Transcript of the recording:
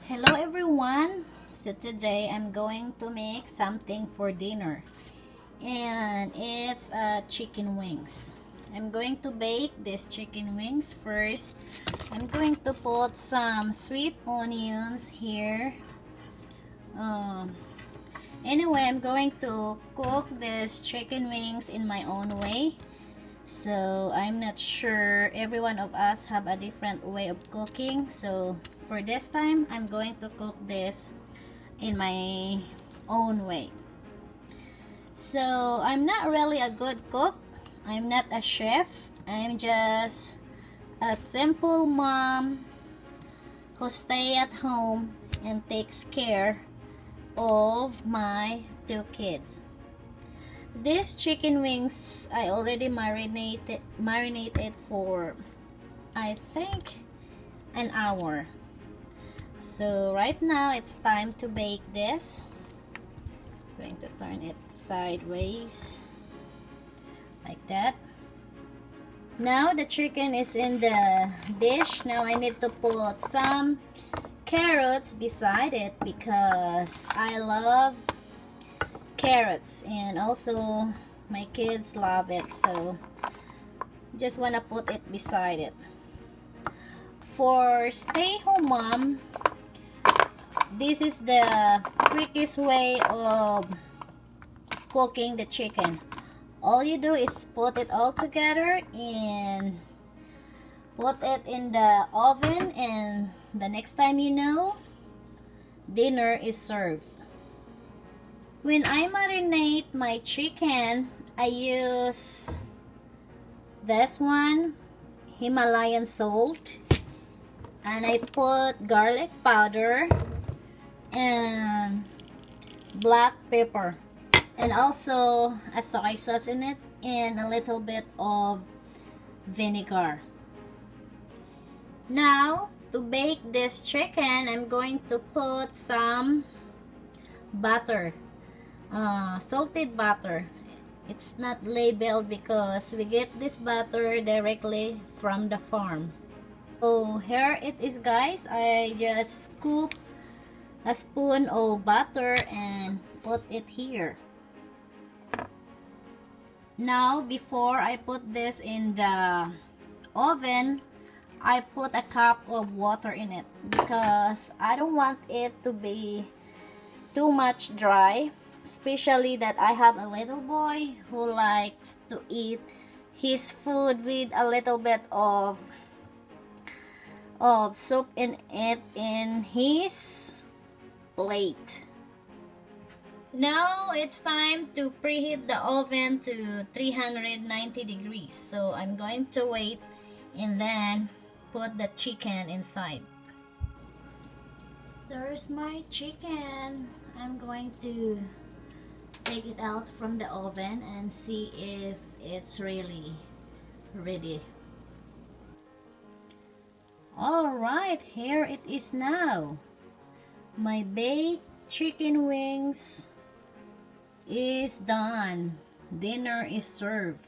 Hello everyone. So today I'm going to make something for dinner, and it's chicken wings. I'm going to bake these chicken wings first. I'm going to put some sweet onions here. Um, anyway, I'm going to cook these chicken wings in my own way. So I'm not sure every one of us have a different way of cooking. So for this time, I'm going to cook this in my own way. So I'm not really a good cook. I'm not a chef. I'm just a simple mom who stay at home and takes care of my two kids. These chicken wings I already marinated for I think an hour. So right now it's time to bake this. I'm going to turn it sideways like that. Now the chicken is in the dish. Now I need to put some carrots beside it because I love carrots, and also my kids love it, so just wanna put it beside it. For stay-home mom, this is the quickest way of cooking the chicken. All you do is put it all together and put it in the oven, and the next time you know, dinner is served. When I marinate my chicken, I use this one, Himalayan salt, and I put garlic powder and black pepper, and also a soy sauce in it, and a little bit of vinegar. Now, to bake this chicken, I'm going to put some butter. Salted butter. It's not labeled because we get this butter directly from the farm. So here it is, guys. I just scoop a spoon of butter and put it here. Now before I put this in the oven, I put a cup of water in it because I don't want it to be too much dry. Especially that I have a little boy who likes to eat his food with a little bit of soup in it in his plate. Now it's time to preheat the oven to 390 degrees. So I'm going to wait and then put the chicken inside. There's my chicken. I'm going to take it out from the oven and see if it's really ready. Alright, here it is now. My baked chicken wings is done. Dinner is served.